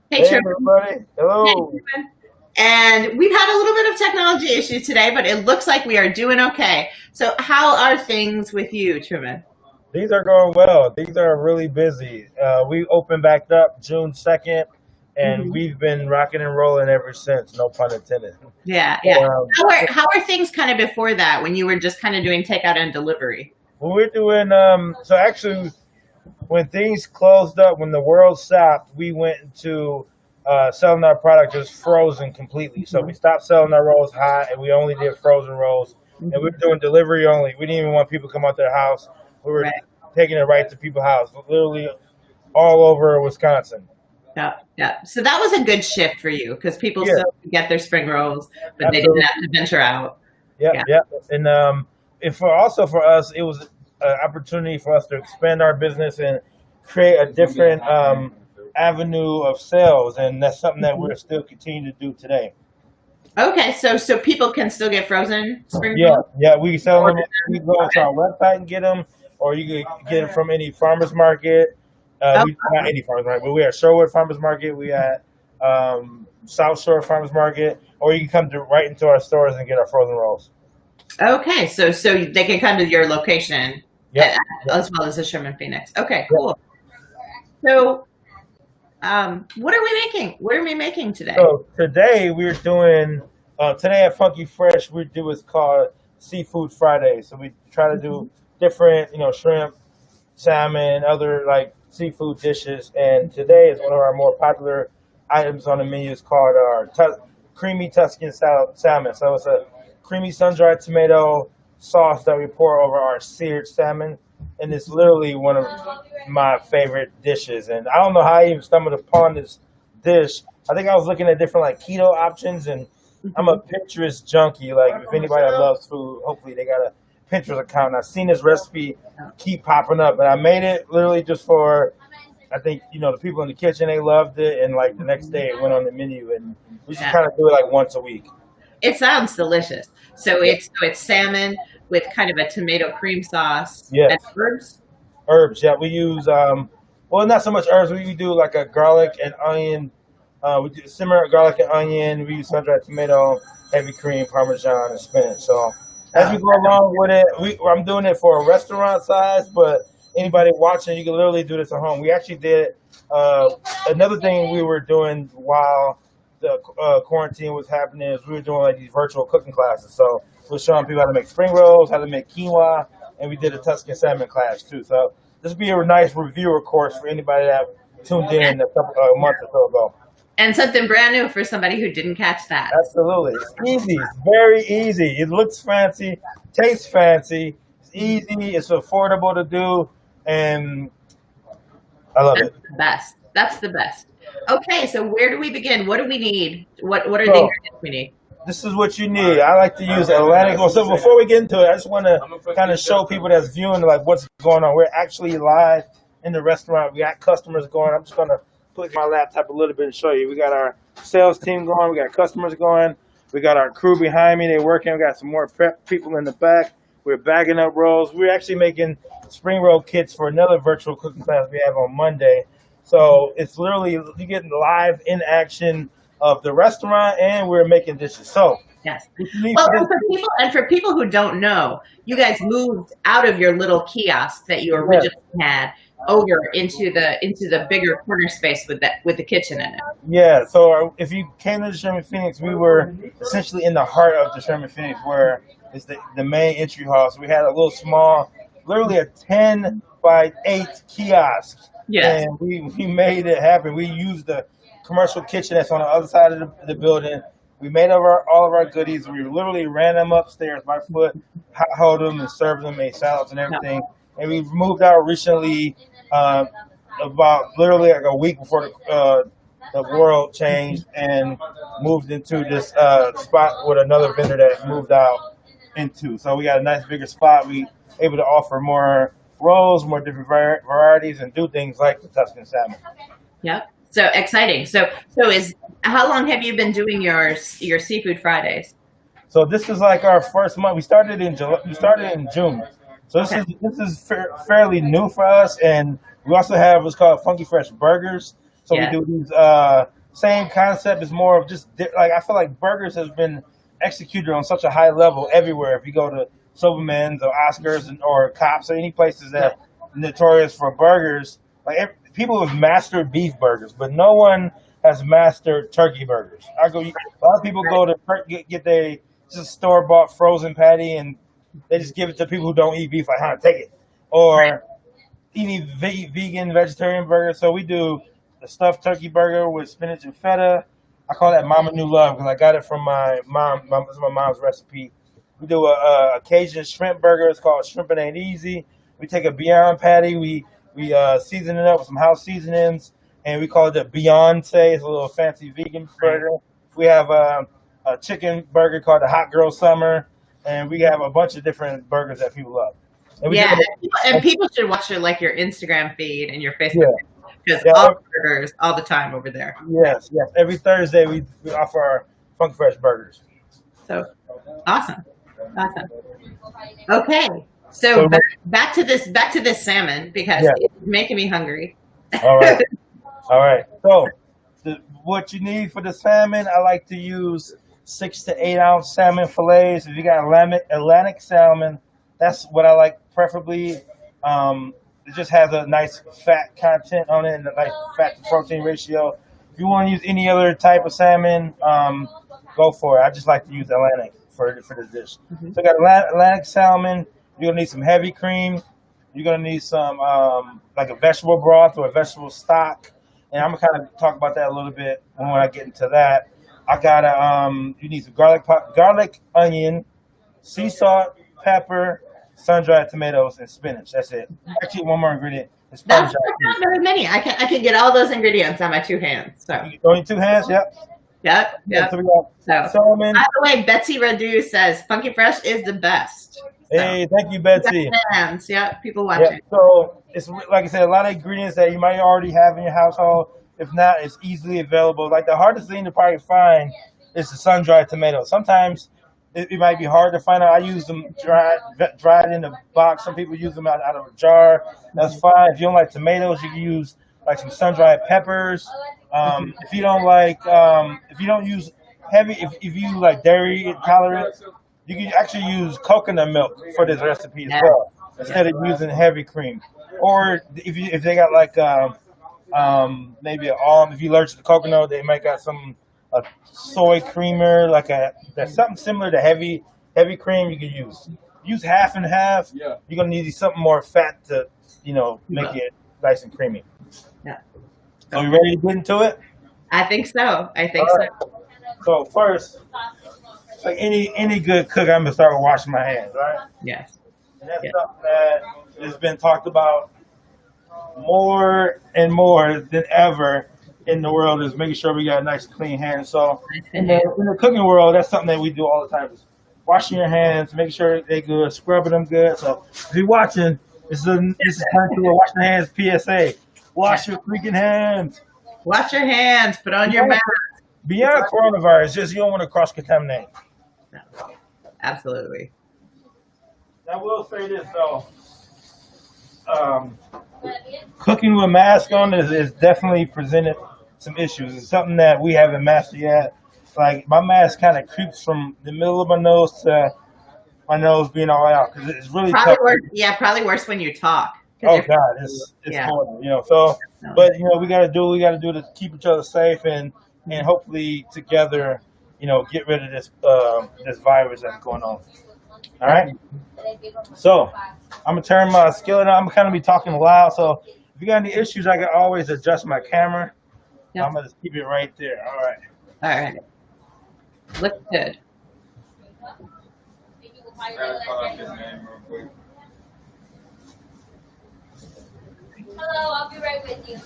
Hey, Hey Truman. everybody, Hey, hello. Truman. And we've had a little bit of technology issues today, but it looks like we are doing okay. So, how are things with you, Truman? These are going well. These are really busy. We opened back up June 2nd, and Hmm. we've been rocking and rolling ever since. No pun intended. Yeah, yeah. Um, How are things kind of before that when you were just kind of doing takeout and delivery? what we're doing, so actually, when things closed up, when the world stopped, we went into selling our product just frozen completely. So we Hmm. stopped selling our rolls hot, and we only did frozen rolls. And we Hmm. were doing delivery only. We didn't even want people to come out their house. We were Right. taking it right to people's house, literally all over Wisconsin. Yeah, yeah. So that was a good shift for you because people Yeah, still could get their spring rolls, but they didn't have absolutely. to venture out. Yep, Yeah. yep. And for also for us, it was an opportunity for us to expand our business and create a different avenue of sales, and that's something that we're still continuing to do today. Okay, so people can still get frozen spring Yeah, rolls. yeah. We sell them. Order We them. go onto Okay. our website and get them, or you can get it from any farmers market. Oh, We not any farmers market, but we are Sherwood Farmers Market. We at South Shore Farmers Market, or you can come to right into our stores and get our frozen rolls. okay. So they can come to your location Yep. Yep. as well as the Sherman Phoenix. Okay, Yep. cool. So, what are we making? What are we making today? So today we're doing today at Funky Fresh we do what's called Seafood Friday. So we try to do different, shrimp, salmon, other like seafood dishes. And today is one of our more popular items on the menu is called our creamy Tuscan salmon. So it's a creamy sun-dried tomato sauce that we pour over our seared salmon, and it's literally one of my favorite dishes. And I don't know how I even stumbled upon this dish. I think I was looking at different like keto options, and I'm a Mhm. Pinterest junkie. Like if anybody that loves food, hopefully they got a Pinterest account. And I've seen this recipe keep popping up, and I made it literally just for. I think the people in the kitchen they loved it, and like the next day it went on the menu, and we just Yeah, kind of do it like once a week. it sounds delicious. So Yeah. it's salmon with kind of a tomato cream sauce and Yes, herbs. herbs. Yeah, we use well, not so much herbs. We do like a garlic and onion. We do simmer garlic and onion. We use sun-dried tomato, heavy cream, parmesan, and spinach. So as we Oh, go along with it, I'm doing it for a restaurant size, but anybody watching, you can literally do this at home. We actually did uh, another thing we were doing while the quarantine was happening is we were doing like these virtual cooking classes. So we're showing people how to make spring rolls, how to make quinoa, and we did a Tuscan salmon class too. So this would be a nice reviewer course for anybody that tuned in a month or so ago. and something brand new for somebody who didn't catch that. Absolutely. It's easy. It's very easy. It looks fancy, tastes fancy. It's easy. It's affordable to do, and I love That's it. the best. That's the best. Okay, so where do we begin? What do we need? What are the So ingredients we need? this is what you need. I like to use Atlantic. Well, so before we get into it, I just want to kind of show people that's viewing like what's going on. We're actually live in the restaurant. We got customers going. I'm just gonna put my laptop a little bit and show you. We got our sales team going. We got customers going. We got our crew behind me. They're working. We got some more prep people in the back. We're bagging up rolls. We're actually making spring roll kits for another virtual cooking class we have on Monday. So it's literally you getting live in action of the restaurant, and we're making dishes. So Yes. what you need Well, for this, and for people who don't know, you guys moved out of your little kiosk that you yeah, originally had over into the bigger corner space with the kitchen in it. yeah. So if you came to the Sherman Phoenix, we were essentially in the heart of the Sherman Phoenix, where it's the main entry hall. So we had a little small, literally a 10 by 8 kiosk, Yes. and we made it happen. We used the commercial kitchen that's on the other side of the building. We made all of our goodies. We literally ran them upstairs by foot, held them and served them, made salads and No. everything. And we moved out recently, uh, about literally like a week before the world changed, and moved into this spot with another vendor that moved out into. So we got a nice bigger spot. We able to offer more rolls, more different varieties, and do things like the Tuscan salmon. Yep. So exciting. So is how long have you been doing your seafood Fridays? So this is like our first month. We started in July. We started in June. So this Okay. is this is fairly new for us, and we also have what's called Funky Fresh Burgers. So we Yeah. do these. same concept. Is more of just like I feel like burgers has been executed on such a high level everywhere. If you go to Silverman's or Oscars or Cops or any places that are notorious for burgers, like people have mastered beef burgers, but no one has mastered turkey burgers. A lot of people go to get their just store bought frozen patty and they just give it to people who don't eat beef. Like, take it, or eating vegan, vegetarian burger. So we do the stuffed turkey burger with spinach and feta. I call that Mama New Love because I got it from my mom. This is my mom's recipe. We do a Cajun shrimp burger. It's called Shrimp It Ain't Easy. We take a Beyond patty. We season it up with some house seasonings, and we call it the Beyonce. It's a little fancy vegan burger. We have a chicken burger called the Hot Girl Summer, and we have a bunch of different burgers that people love. And people should watch your Instagram feed and your Facebook because all burgers all the time over there. Yes. Every Thursday we offer our Funky Fresh burgers. So awesome. Okay, so back to this salmon because it's making me hungry. All right. So what you need for the salmon, I like to use 6 to 8 ounce salmon fillets. If you got Atlantic salmon, that's what I like preferably. It just has a nice fat content on it and a nice fat to protein ratio. If you want to use any other type of salmon, go for it. I just like to use Atlantic for the dish. Mm-hmm. So I got Atlantic salmon. You're gonna need some heavy cream. You're gonna need some like a vegetable broth or a vegetable stock. And I'm gonna kind of talk about that a little bit when I get into that. I gotta you need some garlic, onion, sea salt, pepper, sun-dried tomatoes, and spinach. That's it. Actually, one more ingredient. That's not very many. I can get all those ingredients on my 2 hands. So only 2 hands. Yep. So salmon. By the way, Betsy Radu says Funky Fresh is the best. Hey, thank you, Betsy. People watching. Yeah, so it's like I said, a lot of ingredients that you might already have in your household. If not, it's easily available. Like the hardest thing to probably find is the sun-dried tomato. Sometimes it might be hard to find out. I use them dried in a box. Some people use them out of a jar. That's fine. If you don't like tomatoes, you can use like some sun-dried peppers. If you don't like, if you don't use heavy, if you like dairy intolerant, you can actually use coconut milk for this recipe as well instead of using heavy cream. Or if they got like maybe an almond, if you're allergic to coconut, they might got some soy creamer, that's something similar to heavy cream. You can use half and half. Yeah. You're gonna need something more fat to make it nice and creamy. Yeah. So you ready to get into it? I think so. So first, like any good cook, I'm gonna start with washing my hands, right? Yes. And that's something that has been talked about more and more than ever in the world, is making sure we got nice clean hands. So in the cooking world, that's something that we do all the time, is washing your hands, making sure they're good, scrubbing them good. So if you're watching, this is time to wash your hands PSA. Wash your freaking hands. Wash your hands. Put on your mask. Beyond coronavirus, just you don't want to cross-contaminate. No. Absolutely. I will say this, though. Cooking with a mask on is definitely presented some issues. It's something that we haven't mastered yet. Like, my mask kind of creeps from the middle of my nose to my nose being all out, because it's really probably tough. Worse, probably worse when you talk. Oh God, it's horrible, So, but we got to do what we got to do to keep each other safe and hopefully together, get rid of this virus that's going on. All right. So I'm gonna turn my skillet on. I'm gonna be talking loud, so if you got any issues, I can always adjust my camera. Yep. I'm gonna just keep it right there. All right. Looks good. Hello, I'll be right with you.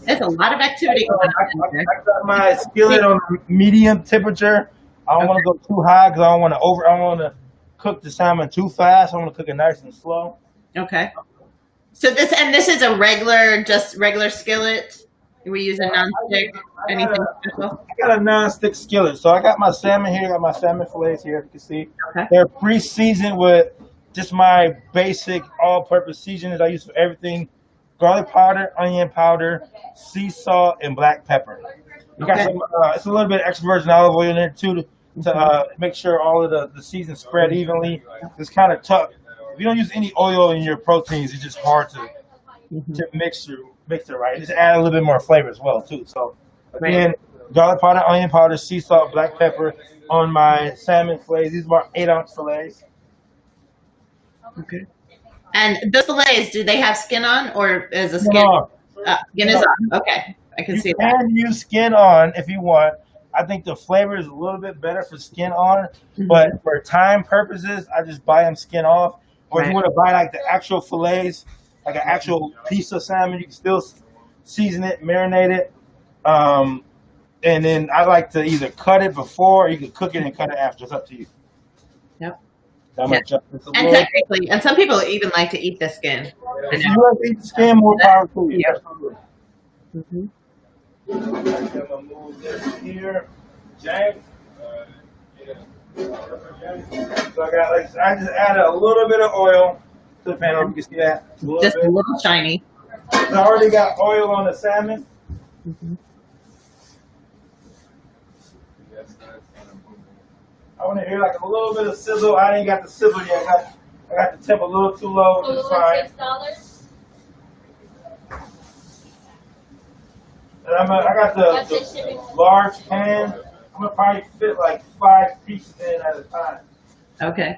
There's a lot of activity going on. I got my skillet on medium temperature. I don't want to go too high because I don't want to cook the salmon too fast. I want to cook it nice and slow. Okay. So this is a regular skillet. We use a non-stick. Anything special? I got a non-stick skillet. So I got my salmon here. I got my salmon fillets here. If you can see, they're pre-seasoned with just my basic all-purpose seasonings I use for everything: garlic powder, onion powder, sea salt, and black pepper. You got some. It's a little bit extra virgin olive oil in there too to make sure all of the seasons spread evenly. It's kind of tough. If you don't use any oil in your proteins, it's just hard to mix it right. Just add a little bit more flavor as well too. So again, garlic powder, onion powder, sea salt, black pepper on my salmon fillets. These are 8-ounce fillets. Okay. And those fillets, do they have skin on, or is the skin? Skin is on. Okay, I can see that. You can use skin on if you want. I think the flavor is a little bit better for skin on, but for time purposes, I just buy them skin off. Or if you want to buy like the actual fillets, like an actual piece of salmon, you can still season it, marinate it. And then I like to either cut it before, or you can cook it and cut it after. It's up to you. Yep. And technically, and some people even like to eat the skin. If you like to eat the skin, more power to you. Yep. I'm gonna move this here, Jack. So I just added a little bit of oil to the pan. You can see that. Just a little shiny. I already got oil on the salmon. I want to hear like a little bit of sizzle. I ain't got the sizzle yet. I got the temp a little too low, which is fine. $6. And I got the large pan. I'm gonna probably fit like 5 pieces in at a time. Okay.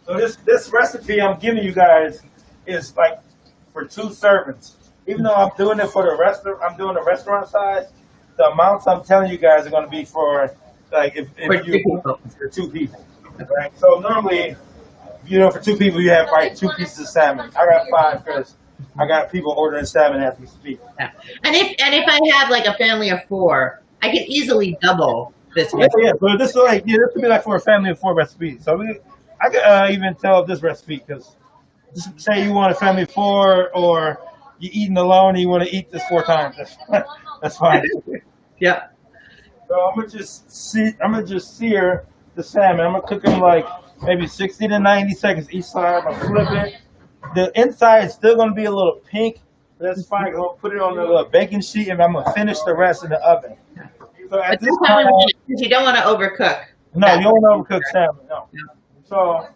So this recipe I'm giving you guys is like for 2 servings. Even though I'm doing it for the restaurant, I'm doing the restaurant size. The amounts I'm telling you guys are gonna be for like if for 2 people. Right? So normally, for 2 people you have like 2 pieces of salmon. I got 5 because I got people ordering salmon as we speak. Yeah. And if I have like a family of 4, I can easily double this recipe. Yeah. So this would be like for a family of 4 recipe. So I could even tell this recipe because say you want a family of 4 or you're eating alone and you want to eat this 4 times. That's fine. Yeah. So I'm gonna just sear the salmon. I'm gonna cook them like maybe 60 to 90 seconds each side. I'm gonna flip it. The inside is still gonna be a little pink. That's fine. I'm gonna put it on a little baking sheet and I'm gonna finish the rest in the oven. So at this time, you don't want to overcook. No, you don't want to overcook salmon. No. So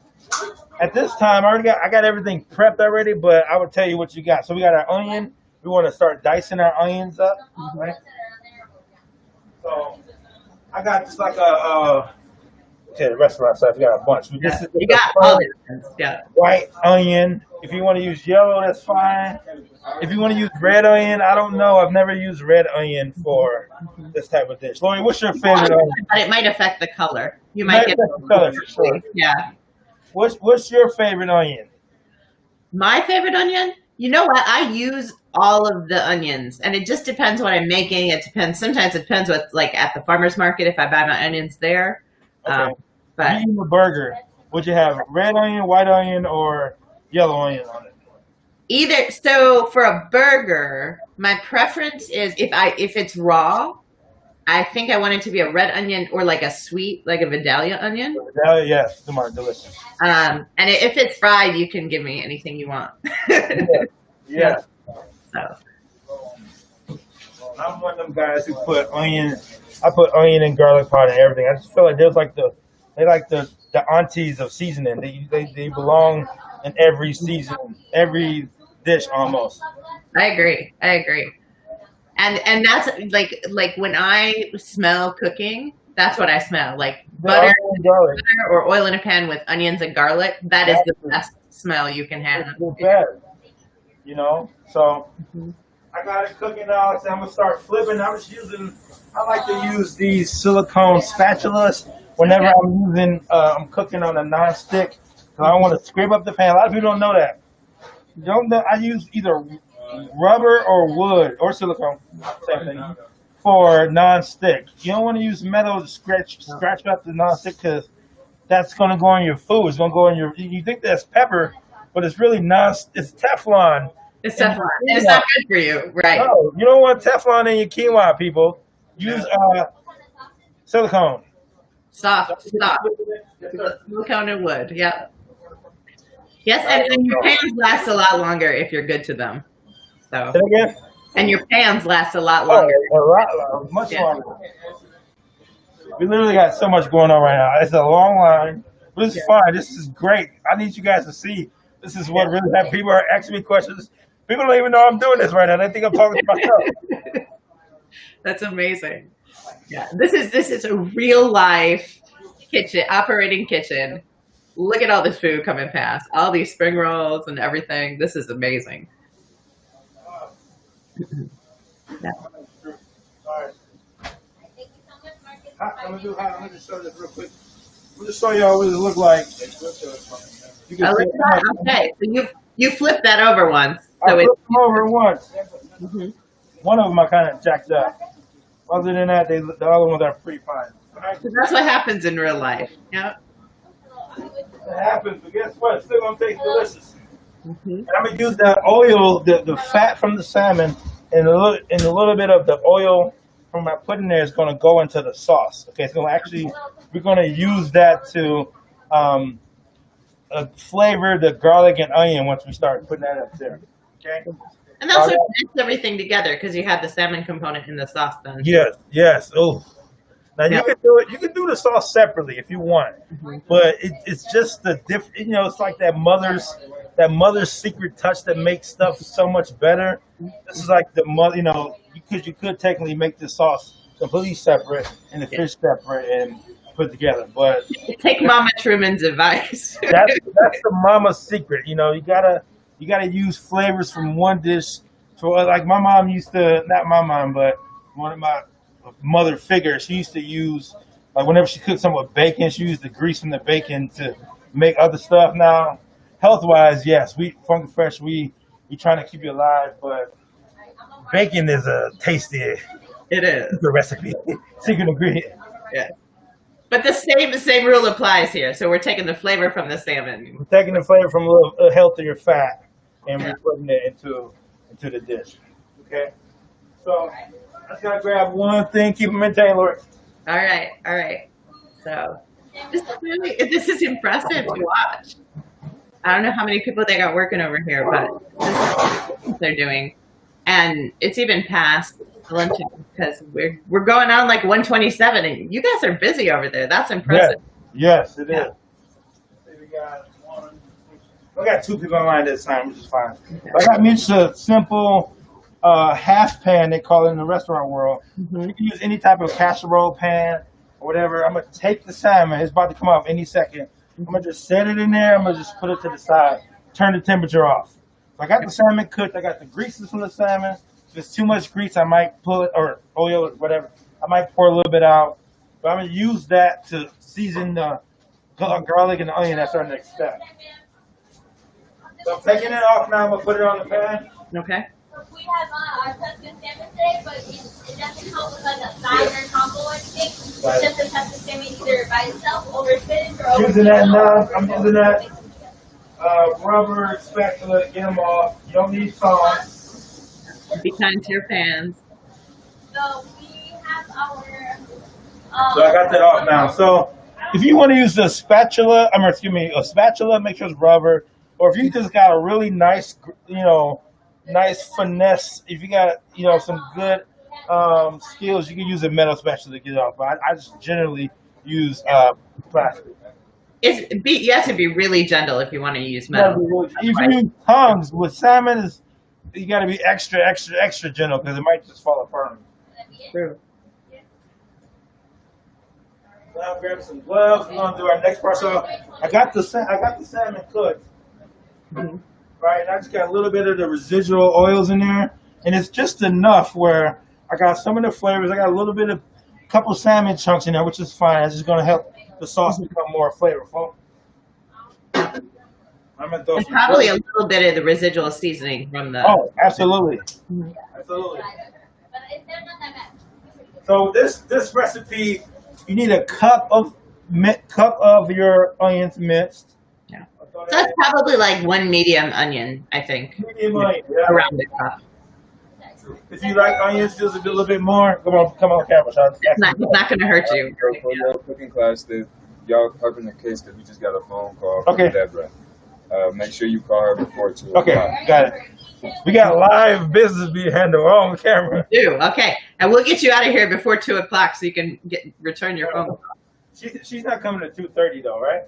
at this time, I got everything prepped already, but I would tell you what you got. So we got our onion. We want to start dicing our onions up. Right? So I got just like the restaurant stuff. We got a bunch. You got all this. Yeah. White onion. If you want to use yellow, that's fine. If you want to use red onion, I don't know. I've never used red onion for this type of dish. Lori, what's your favorite onion? But it might affect the color. You might get Yeah. What's your favorite onion? My favorite onion? You know what? I use all of the onions, and it just depends what I'm making. It depends. Sometimes it depends what's like at the farmer's market if I buy my onions there. Okay. But eating a burger, would you have red onion, white onion, or yellow onion on it? Either. So for a burger, my preference is if it's raw, I think I want it to be a red onion or like a sweet, like a Vidalia onion. Vidalia, yes, them are delicious. And if it's fried, you can give me anything you want. Yeah. So. I'm one of them guys who put onion. I put onion and garlic powder and everything. I just feel like they're like the aunties of seasoning. They belong in every season, every dish almost. I agree. And that's like when I smell cooking, that's what I smell. Like butter or oil in a pan with onions and garlic. That is the best smell you can have. So I got it cooking now. So I'm gonna start flipping. I like to use these silicone spatulas whenever I'm cooking on a non-stick. So I want to scrape up the pan. A lot of people don't know that. I use either rubber or wood or silicone, same thing, for non-stick. You don't want to use metal to scratch up the non-stick because that's going to go on your food. It's going to go on you think that's pepper, but it's really it's Teflon. It's Teflon. It's not good for you, right? No, you don't want Teflon in your quinoa, people. Use silicone. Soft. Silicone and wood, yeah. Yes, and your pans last a lot longer if you're good to them. So. Say again? And your pans last a lot Oh, longer. much Yeah. longer. We literally got so much going on right now. It's a long line, but it's fine. This is great. I need you guys to see. This is what really happened. People are asking me questions. People don't even know I'm doing this right now. They think I'm talking to myself. That's amazing. Yeah, this is a real life kitchen, operating kitchen. Look at all this food coming past, all these spring rolls and everything. This is amazing. Yeah. All right. Thank you so much, Marcus. I'm gonna just show this real quick. I'm just show y'all what it look like. You can Oh, see look at that. Okay, so you flipped that over once. I So flipped them over once. Mhm. One of them I kind of jacked up. Other than that, the other ones are pretty fine. That's what happens in real life. Yeah. It happens, but guess what? It's still gonna taste delicious. Mhm. And I'm gonna use the oil, the fat from the salmon, and a little bit of the oil from my pudding there is gonna go into the sauce. Okay, so we're gonna use that to flavor the garlic and onion once we start putting that up there. Okay. And also mix everything together because you have the salmon component in the sauce then. Yes. Oh. Now Yeah. you can do it. You can do the sauce separately if you want, but it's just the different. You know, it's like that mother's secret touch that makes stuff so much better. This is like the mother. You know, you could technically make the sauce completely separate and the fish separate and put together, but Take Mama Truman's advice. that's the mama's secret. You know, you gotta use flavors from one dish. So like my mom used to, not my mom, but one of my mother figures, she used to use, like whenever she cooked something with bacon, she used the grease from the bacon to make other stuff. Now, health wise, yes, we Funky Fresh, we trying to keep you alive, but bacon is a tasty It is. recipe, secret ingredient. Yeah. But the same rule applies here. So we're taking the flavor from the salmon. We're taking the flavor from a little healthier fat and we're putting it into the dish. Okay, so I just gotta grab one thing, keep them maintained, Lord. All right. So this is impressive to watch. I don't know how many people they got working over here, but this is what they're doing, and it's even past lunch because we're going on like 1:27, and you guys are busy over there. That's impressive. Yes, it is. Yeah. We got two people online this time, which is fine. I got me just a simple half pan, they call it in the restaurant world. Mhm. You can use any type of casserole pan or whatever. I'm going to take the salmon. It's about to come up any second. I'm going to just set it in there. I'm going to just put it to the side. Turn the temperature off. So I got the salmon cooked. I got the greases from the salmon. If it's too much grease, I might pull it, or oil or whatever. I might pour a little bit out. But I'm going to use that to season the garlic and the onion. That's our next step. So I'm taking it off now. I'm going to put it on the pan. Okay. We have our Tuscan salmon today, but it doesn't come with like a side or combo or anything. It's just a Tuscan salmon either by itself, over spinach, or over Using that now. I'm using that rubber spatula to get them off. You don't need sauce. Be kind to your pans. So we have our. So I got that off now. So if you want to use a spatula, a spatula, make sure it's rubber. Or if you just got a really nice, nice finesse, if you got, some good skills, you can use a metal spatula to get it off. But I just generally use plastic. You have to be really gentle if you want to use metal. If you use tongues with salmon, you got to be extra, extra, extra gentle because it might just fall apart. True. Now grab some gloves. We're gonna do our next part. So I got the salmon cooked. Mm-hmm. Right, and I just got a little bit of the residual oils in there, and it's just enough where I got some of the flavors. I got a couple salmon chunks in there, which is fine. It's just gonna help the sauce become more flavorful. I'm gonna throw And some probably a oil. little bit of the residual seasoning from the. Oh, absolutely, Mhm. absolutely. But they're not that bad. So this recipe, you need a cup of your onions minced. Yeah. So that's probably like one medium onion, I think, Medium onion, yeah. around the cup. If you like onions just a little bit more, come on camera, Sean. It's not going to hurt you. For your cooking class, that y'all covering the case because we just got a phone call from Okay. Deborah. Make sure you call her before 2 Okay, o'clock. got it. We got live business being handled on camera. We do. Okay. And we'll get you out of here before 2 o'clock so you can return your phone. She's not coming at 2:30 though, right?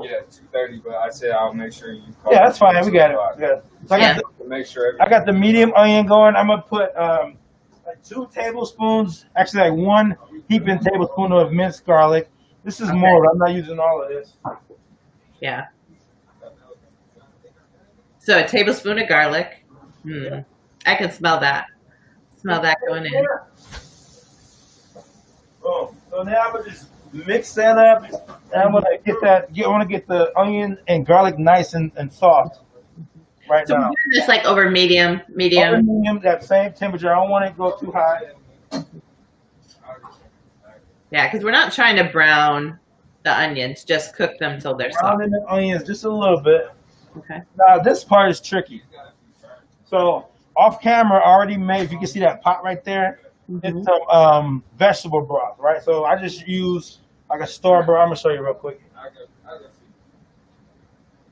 Yeah, 2:30. But I said I'll make sure you call. Yeah, that's fine. We got it. So Make sure. I got the medium onion going. I'm gonna put like 2 tablespoons, actually like 1 heaping tablespoon of minced garlic. This is more. I'm not using all of this. Yeah. So a tablespoon of garlic. I can smell that. Smell that going in. Oh, so now I'm gonna just mix that up, and I'm gonna get that. I want to get the onion and garlic nice and soft right So now. we're doing this like over medium. Over medium, that same temperature. I don't want it to go too high. Yeah, because we're not trying to brown the onions. Just cook them till they're soft. Browning the onions just a little bit. Okay. Now this part is tricky. So off camera, I already made. If you can see that pot right there, it's some vegetable broth, right? So I just use like a store broth. I'm gonna show you real quick.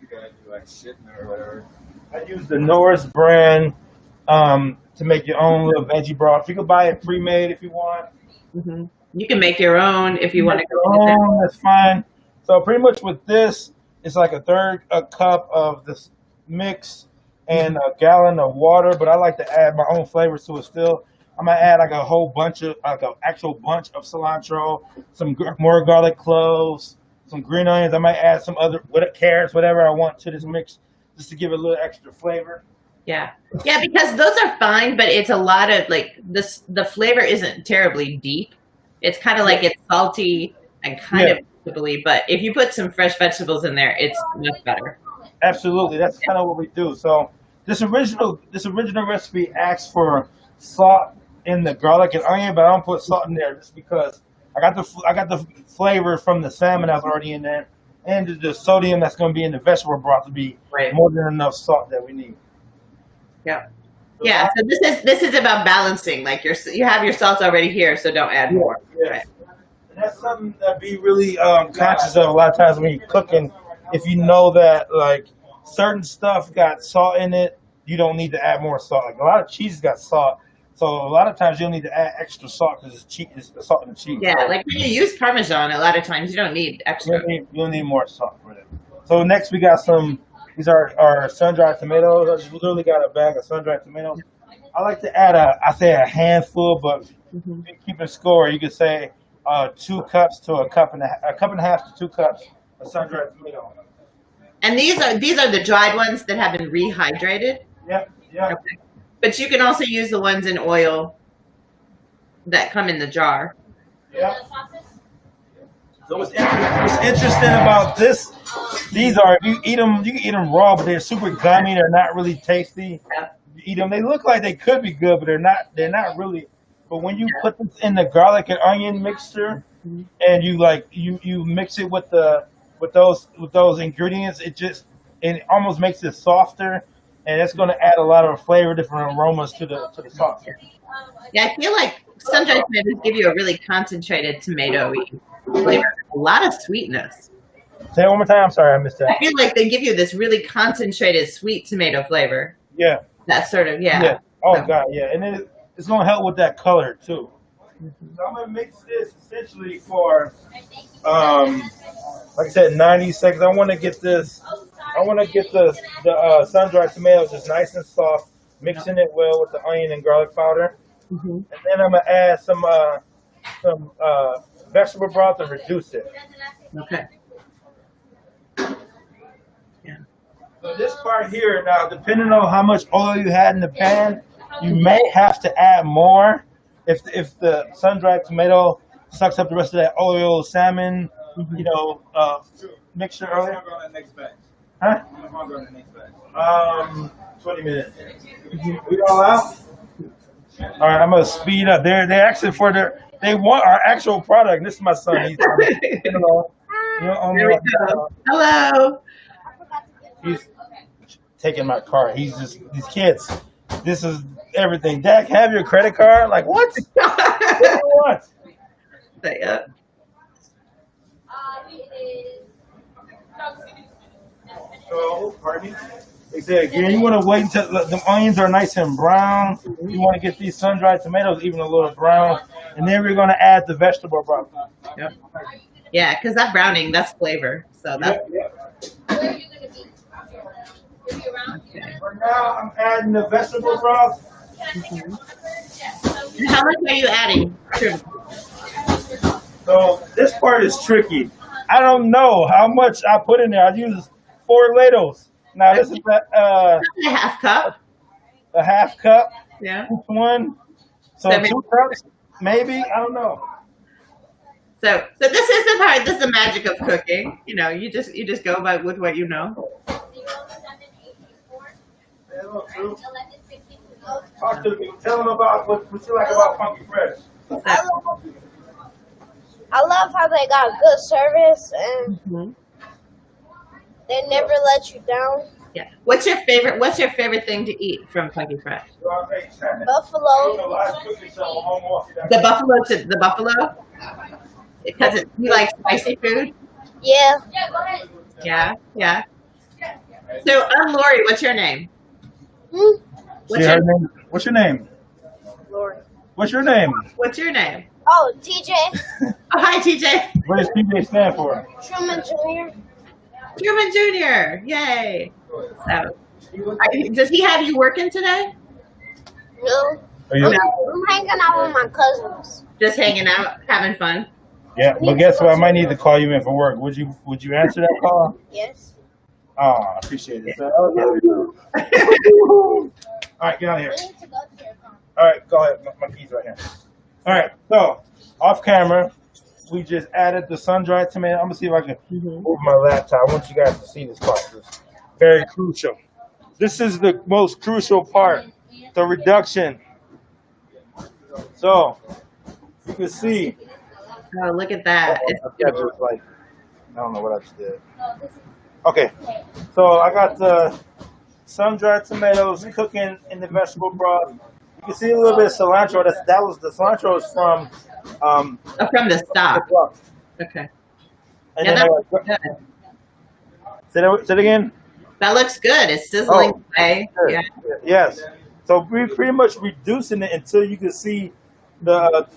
You gotta do like shipment or whatever. I use the Norris brand to make your own little veggie broth. You can buy it pre-made if you want. You can make your own if you want to go. That's fine. So pretty much with this, it's like a third cup of this mix and a gallon of water. But I like to add my own flavors to it still. I'm gonna add like a whole bunch of like an actual bunch of cilantro, some more garlic cloves, some green onions. I might add some other carrots, whatever I want to this mix, just to give it a little extra flavor. Yeah, because those are fine, but it's a lot of like this. The flavor isn't terribly deep. It's kind of like it's salty and kind of vegetable-y, but if you put some fresh vegetables in there, it's much better. Absolutely, that's kind of what we do. So this original recipe asks for salt in the garlic and onion, but I don't put salt in there just because I got the flavor from the salmon that's already in there, and the sodium that's going to be in the vegetable broth to be more than enough salt that we need. Yeah. Yeah, so this is about balancing. Like you have your salt already here, so don't add more. Yeah. Right. And that's something that be really conscious of a lot of times when you're cooking. If you know that like certain stuff got salt in it, you don't need to add more salt. Like a lot of cheese got salt, so a lot of times you'll need to add extra salt because it's salt in the cheese. Yeah, like when you use Parmesan, a lot of times you don't need extra. You'll need more salt for it. So next we got some. These are our sun-dried tomatoes. I just literally got a bag of sun-dried tomatoes. I like to add a handful, but keeping score, you could say 2 cups to a cup and a half to 2 cups of sun-dried tomato. And these are the dried ones that have been rehydrated. Yep. Okay. But you can also use the ones in oil that come in the jar. Yeah. So what's interesting about this? These are, if you eat them, you can eat them raw, but they're super gummy. They're not really tasty. You eat them, they look like they could be good, but they're not. They're not really. But when you put this in the garlic and onion mixture, and you mix it with those ingredients, it almost makes it softer, and it's going to add a lot of flavor, different aromas to the sauce. Yeah, I feel like sun-dried tomatoes give you a really concentrated tomato-y flavor, a lot of sweetness. Say it one more time. I'm sorry, I missed that. I feel like they give you this really concentrated sweet tomato flavor. Yeah. That sort of Oh God, yeah, and then it's gonna help with that color too. So I'm gonna mix this essentially for, like I said, 90 seconds. I want to get the sun-dried tomatoes just nice and soft, mixing it well with the onion and garlic powder, and then I'm gonna add some vegetable broth and reduce it. Okay. So this part here, now, depending on how much oil you had in the pan, you may have to add more if the sun-dried tomato sucks up the rest of that oil salmon, mixture earlier. Huh? 20 minutes. We all out? All right, I'm gonna speed up. They're asking for they want our actual product. This is my son. He's Hello. He's taking my car. He's just these kids. This is everything. Dad, have your credit card? Like what? What do you want? Oh, pardon me. Again, you want to wait until the onions are nice and brown. You want to get these sun-dried tomatoes even a little brown, and then we're going to add the vegetable broth. Yep. Yeah, because that browning, that's flavor. So that's. Where are you gonna be? Are you around? Okay. For now, I'm adding the vegetable broth. And how much are you adding? So this part is tricky. I don't know how much I put in there. I use 4 ladles. Now this is A half cup. a half cup. Yeah. Each one. So 2 cups, maybe. I don't know. So this is the part. This is the magic of cooking. You know, you just go by with what you know. Talk to me. Tell them about what you like about Funky Fresh. I love how they got good service and they never let you down. Yeah. What's your favorite thing to eat from Funky Fresh? Buffalo. The buffalo. Because you like spicy food. Yeah. Yeah, go ahead. Yeah. So Lori, what's your name? What's your name? Lord. What's your name? What's your name? Oh, TJ. Oh, hi, TJ. What does TJ stand for? Truman Jr. Truman Jr. Yay. So, does he have you working today? No. Are you? I'm hanging out with my cousins. Just hanging out, having fun. Yeah, but guess what? I might need to call you in for work. Would you answer that call? Yes. Oh, I appreciate it. All right, get out of here. I need to go to your car. All right, go ahead. My keys right here. All right, so off camera, we just added the sun-dried tomato. I'm gonna see if I can move my laptop. I want you guys to see this part. It's very crucial. This is the most crucial part, the reduction. So you can see. Oh, look at that. It's I don't know what I just did. Okay, so I got the sun-dried tomatoes cooking in the vegetable broth. You can see a little bit of cilantro. That was the cilantro is from from the stock. Okay. And Yeah, then that's good. say that again. That looks good. It's sizzling away. Good. Yeah. Yes. So we're pretty much reducing it until you can see the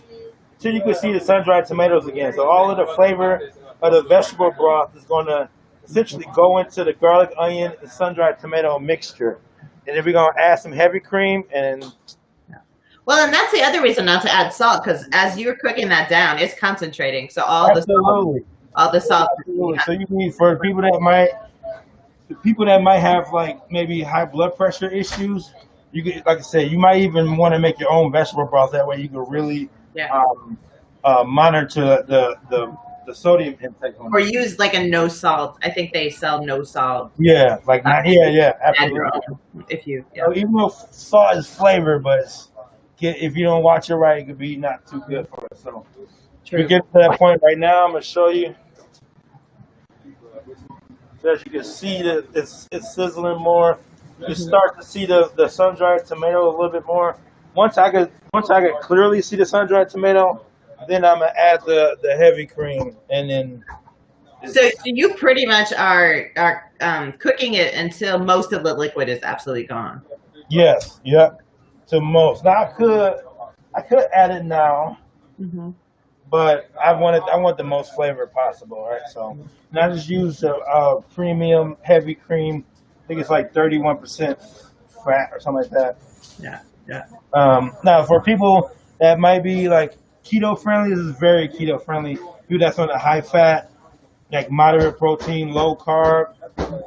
sun-dried tomatoes again. So all of the flavor of the vegetable broth is going to essentially go into the garlic, onion, and sun-dried tomato mixture. And then we're going to add some heavy cream and... Well, and that's the other reason not to add salt, because as you're cooking that down, it's concentrating. So all the salt. Absolutely. So you need for people that might have like maybe high blood pressure issues. You could, like I said, you might even want to make your own vegetable broth. That way, you can really monitor the sodium intake. Or use like a no salt. I think they sell no salt. Yeah, like absolutely. If you, So even though salt is flavor, but if you don't watch it right, it could be not too good for it. So we get to that point right now. I'm gonna show you. So as you can see, that it's sizzling more. You can start to see the sun-dried tomato a little bit more. Once I could clearly see the sun-dried tomato, then I'm gonna add the heavy cream, and then. So you pretty much are cooking it until most of the liquid is absolutely gone. Yes. Yep. To most. Now I could add it now, but I want the most flavor possible, right? So now I just use a premium heavy cream. I think it's like 31% fat or something like that. Yeah. Now for people that might be like keto friendly, this is very keto friendly. People that's on a high fat, like moderate protein, low carb,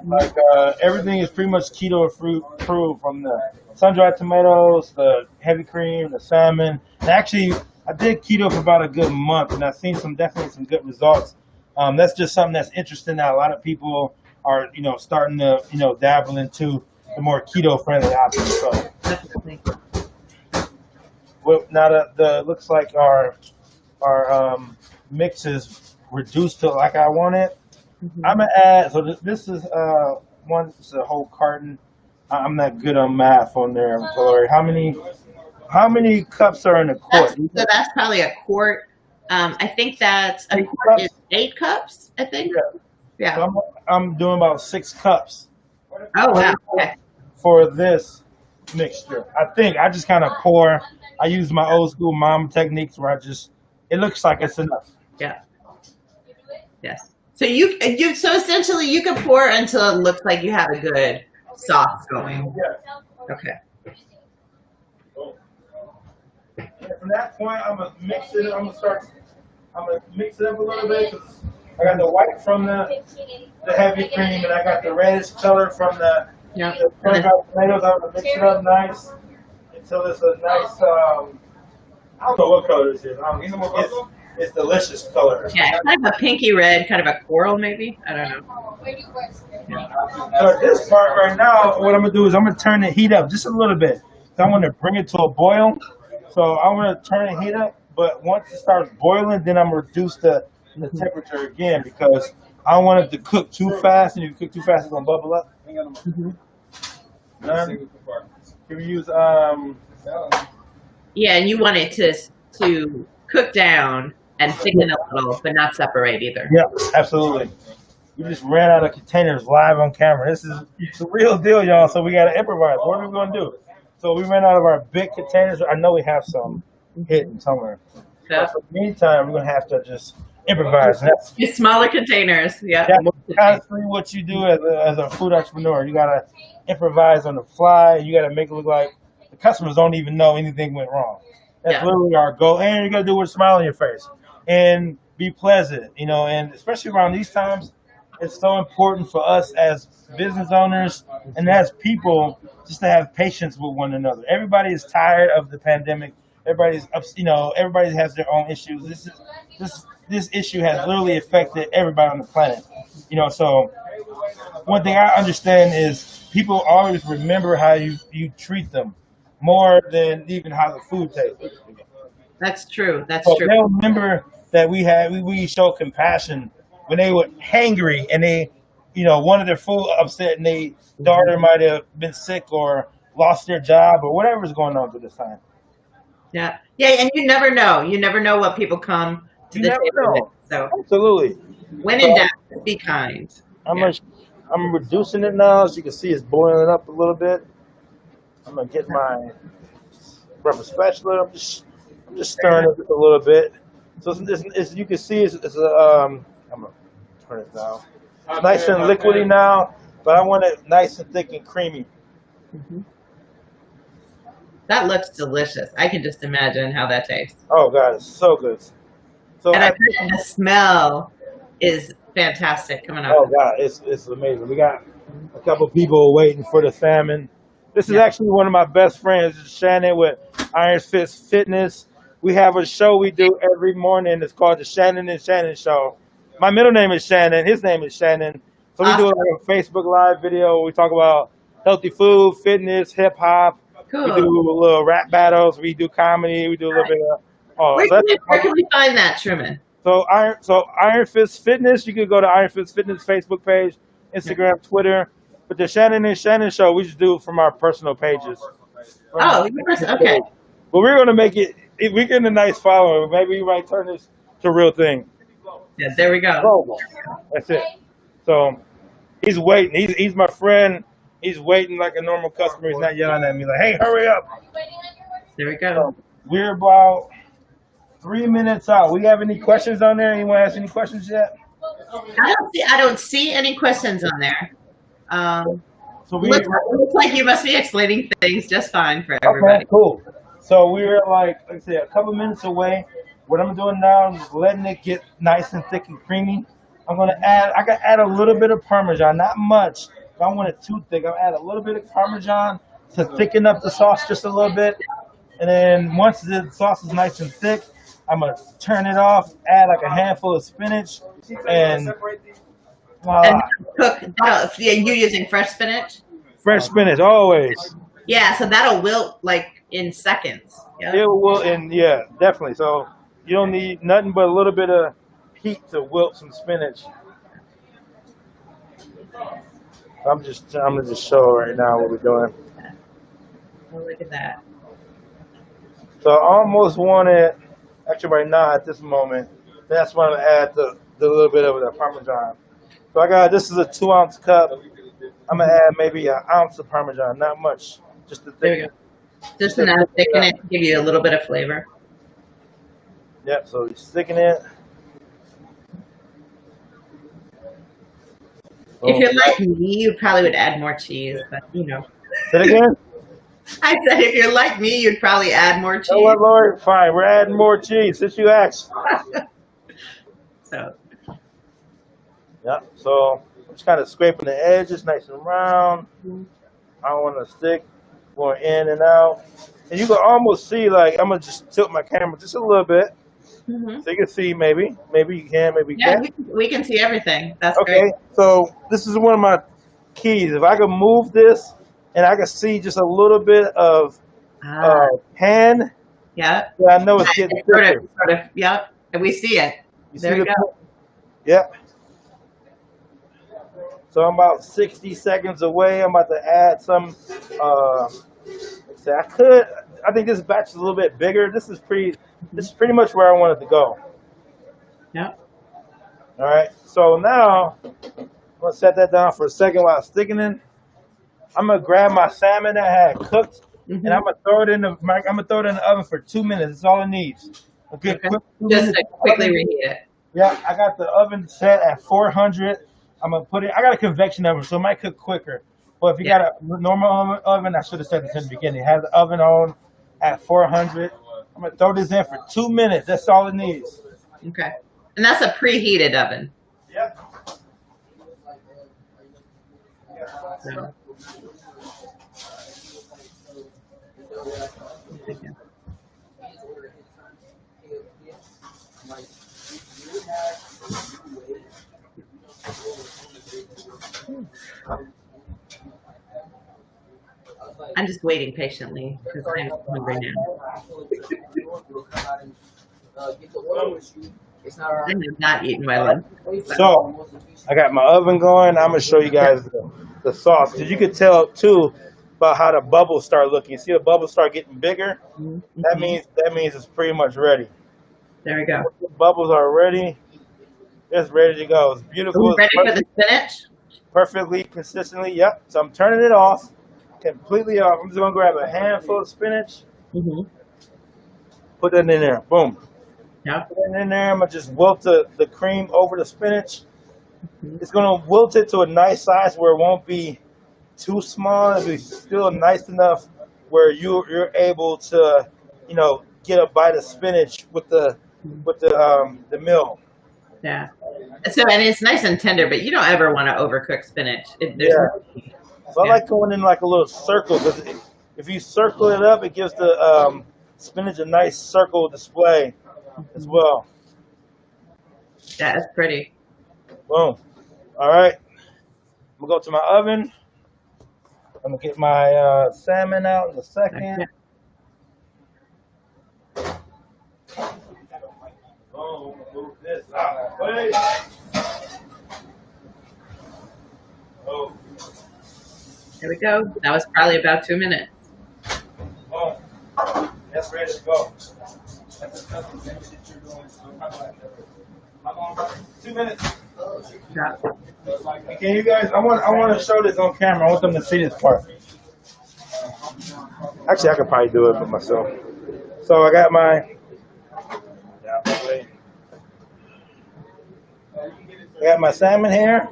like everything is pretty much keto approved from the sun-dried tomatoes, the heavy cream, the salmon. And actually, I did keto for about a good month, and I've seen definitely some good results. That's just something that's interesting now. A lot of people are, starting to, dabble into the more keto-friendly options. So, well, now the looks like our mix is reduced to like I want it. I'm gonna add. So this is it's a whole carton. I'm not good on math on there, Glory. How many cups are in a quart? So that's probably a quart. I think that's a quart is 8 cups. I think. Yeah. So I'm doing about 6 cups Oh wow. Okay. For this mixture. I think I just kind of pour. I use my old school mom techniques where it looks like it's enough. Yeah. Yes. So so essentially you can pour until it looks like you have a good sauce going. Yeah. Okay. And from that point, I'm gonna mix it. I'm gonna mix it up a little bit because I got the white from the heavy cream, and I got the reddish color from the tomatoes. I'm gonna mix it up nice until it's a nice. I don't know what color this is. It's delicious color. Yeah, kind of a pinky red, kind of a coral maybe. I don't know. So this part right now, what I'm gonna do is I'm gonna turn the heat up just a little bit. So I'm gonna bring it to a boil. So I'm gonna turn the heat up, but once it starts boiling, then I'm gonna reduce the temperature again because I don't want it to cook too fast. And if you cook too fast, it's gonna bubble up. Can we use Yeah, and you want it to cook down and thicken a little, but not separate either. Yeah, absolutely. We just ran out of containers live on camera. It's the real deal, y'all. So we gotta improvise. What are we gonna do? So we ran out of our big containers. I know we have some hidden somewhere. Yeah. But for the meantime, we're gonna have to just improvise. And that's Smaller containers. Yeah. constantly what you do as a food entrepreneur. You gotta improvise on the fly. You gotta make it look like the customers don't even know anything went wrong. That's literally our goal. And you gotta do it with a smile on your face and be pleasant. And especially around these times, it's so important for us as business owners and as people just to have patience with one another. Everybody is tired of the pandemic. Everybody has their own issues. This issue has literally affected everybody on the planet. So one thing I understand is people always remember how you treat them more than even how the food tastes. That's true. That's So true. they'll remember that we showed compassion when they were hangry and they, one of their food upset and their daughter might have been sick or lost their job or whatever's going on at this time. Yeah. Yeah, and you never know. You never know what people come to You the never table know. with. So Absolutely. when in doubt, be kind. I'm reducing it now. As you can see, it's boiling up a little bit. I'm gonna get my rubber spatula. I'm just stirring it a little bit. So as you can see, I'm gonna turn it down. It's nice and liquidy now, but I want it nice and thick and creamy. That looks delicious. I can just imagine how that tastes. Oh God, it's so good. So And I bet the smell is fantastic coming out. oh God, it's amazing. We got a couple people waiting for the salmon. This is actually one of my best friends, Shannon with Iron Fist Fitness. We have a show we do every morning. It's called the Shannon and Shannon Show. My middle name is Shannon. His name is Shannon. So we do like a Facebook Live video. We talk about healthy food, fitness, hip hop. Cool. We do little rap battles. We do comedy. We do a little bit of. Where can we find that, Truman? So Iron Fist Fitness. You can go to Iron Fist Fitness Facebook page, Instagram, Twitter. But the Shannon and Shannon Show, we just do from our personal pages. Oh, okay. But we're gonna make it. If we get a nice following, maybe we might turn this to a real thing. Yeah, there we go. That's it. So he's waiting. He's my friend. He's waiting like a normal customer. He's not yelling at me like, "Hey, hurry up!" There we go. So we're about 3 minutes out. We have any questions on there? Anyone ask any questions yet? I don't see any questions on there. So looks like you must be explaining things just fine for everybody. Okay, cool. So we're like I said, a couple minutes away. What I'm doing now is just letting it get nice and thick and creamy. I can add a little bit of Parmesan, not much. If I want it too thick, I'll add a little bit of Parmesan to thicken up the sauce just a little bit. And then once the sauce is nice and thick, I'm going to turn it off, add like a handful of spinach, and voila. And cook. You're using fresh spinach? Fresh spinach, always. Yeah, so that'll wilt like in seconds. Yeah. It will, and yeah, definitely. So you don't need nothing but a little bit of heat to wilt some spinach. I'm gonna just show right now what we're doing. Oh, look at that. So I almost want it, actually right now at this moment, that's when I'm gonna add the little bit of the Parmesan. So this is a 2-ounce cup. I'm gonna add maybe an ounce of Parmesan, not much, just to There we thicken. go. Just enough to thicken it, give you a little bit of flavor. Yep. So you thicken it. If you're like me, you probably would add more cheese, but you know. Say it again. I said if you're like me, you'd probably add more cheese. You know what, Lori? Fine, we're adding more cheese since you asked. So. Yeah. So I'm just kind of scraping the edges, nice and round. I don't want to stick, going in and out. And you can almost see, like, I'm gonna just tilt my camera just a little bit, so you can see. Maybe you can, maybe you can't. We can see everything. That's Okay. great. So this is one of my keys. If I can move this and I can see just a little bit of pan, Yeah. then I know it's getting thicker. Sort of. Yep. And we see it. You There see we the go. Yep. So I'm about 60 seconds away. I'm about to add some. I think this batch is a little bit bigger. This is pretty much where I want it to go. Yep. All right. So now I'm gonna set that down for a second while it's thickening. I'm gonna grab my salmon that I had cooked, and I'm gonna throw it in the oven for 2 minutes. That's all it needs. Okay. Just to quickly reheat it. Yeah, I got the oven set at 400. I'm gonna put it. I got a convection oven, so it might cook quicker. But if you got a normal oven, I should have said this in the beginning. Have the oven on at 400. I'm gonna throw this in for 2 minutes. That's all it needs. Okay. And that's a preheated oven. Yep. So. I'm just waiting patiently because I'm hungry now. I have not eaten my lunch. So I got my oven going. I'm gonna show you guys the sauce, because you can tell too about how the bubbles start looking. You see the bubbles start getting bigger. That means it's pretty much ready. There we go. The bubbles are ready. It's ready to go. It's beautiful. Ready for the spinach? Perfectly consistently. Yep. So I'm turning it off, completely off. I'm just gonna grab a handful of spinach. Put that in there. Boom. Yep. Put it in there. I'm gonna just wilt the cream over the spinach. It's gonna wilt it to a nice size where it won't be too small. It'll be still nice enough where you're able to, get a bite of spinach with the meal. Yeah. So, and it's nice and tender, but you don't ever want to overcook spinach. So I like going in like a little circle, because if you circle it up, it gives the spinach a nice circle display as well. Yeah, it's pretty. Boom. All right. I'm going to go to my oven. I'm going to get my salmon out in a second. Boom. Move this out of the way. Oh. There we go. That was probably about 2 minutes. Boom. That's ready to go. 2 minutes. Yeah. Can you guys? I want to show this on camera. I want them to see this part. Actually, I could probably do it for myself. So I got my. I got my salmon here.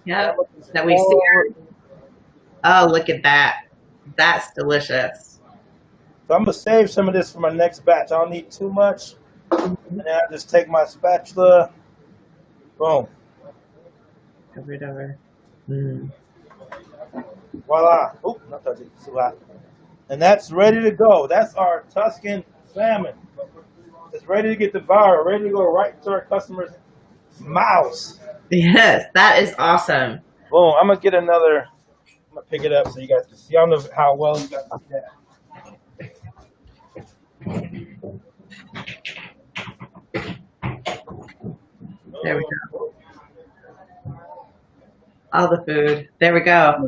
Yeah. That we seared. Oh, look at that. That's delicious. So I'm gonna save some of this for my next batch. I don't need too much. And then I just take my spatula. Boom. Over it over. Voila. Oop, not touching it. Too hot. And that's ready to go. That's our Tuscan salmon. It's ready to get devoured, ready to go right to our customers' mouths. Yes, that is awesome. Boom. I'm gonna get another. I'm gonna pick it up so you guys can see. I don't know how well you guys can see that. There we go. All the food. There we go.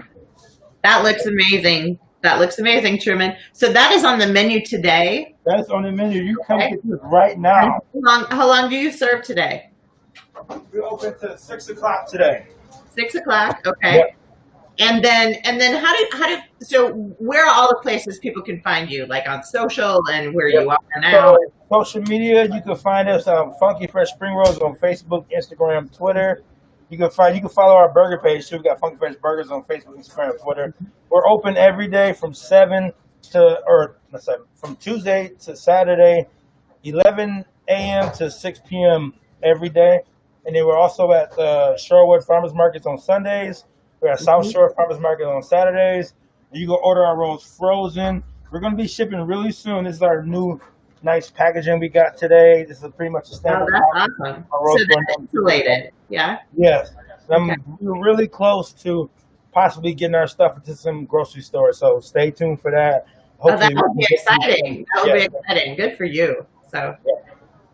That looks amazing. That looks amazing, Truman. So that is on the menu today. That's on the menu. You come get this right now. How long do you serve today? We're open to 6 o'clock today. 6 o'clock. Okay. Yep. And then how do so where are all the places people can find you, like on social and where you are now? So, social media, you can find us on Funky Fresh Spring Rolls on Facebook, Instagram, Twitter. You can follow our burger page too. We got Funky Fresh Burgers on Facebook, Instagram, Twitter. We're open every day from from Tuesday to Saturday, 11 a.m. to 6 p.m. every day. And then we're also at the Shorewood Farmers Markets on Sundays. We're at South Shore Farmers Market on Saturdays. You can order our rolls frozen. We're going to be shipping really soon. This is our new nice packaging we got today. This is pretty much a standard. Oh, that's awesome. So that's insulated. Yeah? Yes. We're really close to possibly getting our stuff into some grocery stores. So stay tuned for that. Hopefully that would be exciting. That would be exciting. Good for you. So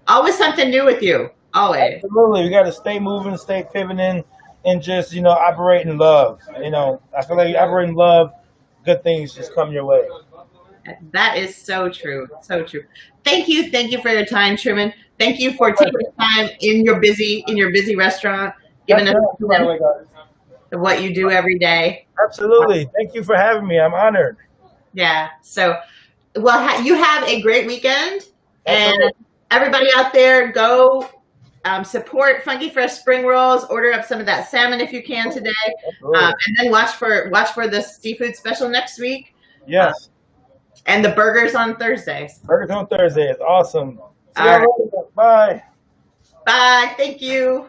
always something new with you. Always. Absolutely. We got to stay moving, stay pivoting, and just, operate in love. I feel like you operate in love, good things just come your way. That is so true. So true. Thank you for your time, Truman. Thank you for taking time in your busy restaurant, giving us what you do every day. Absolutely. Thank you for having me. I'm honored. Yeah. So, well, you have a great weekend, and everybody out there, go support Funky Fresh Spring Rolls. Order up some of that salmon if you can today, and then watch for the seafood special next week. Yes. And the burgers on Thursdays. Burgers on Thursdays. Awesome. All right. Bye. Bye. Thank you.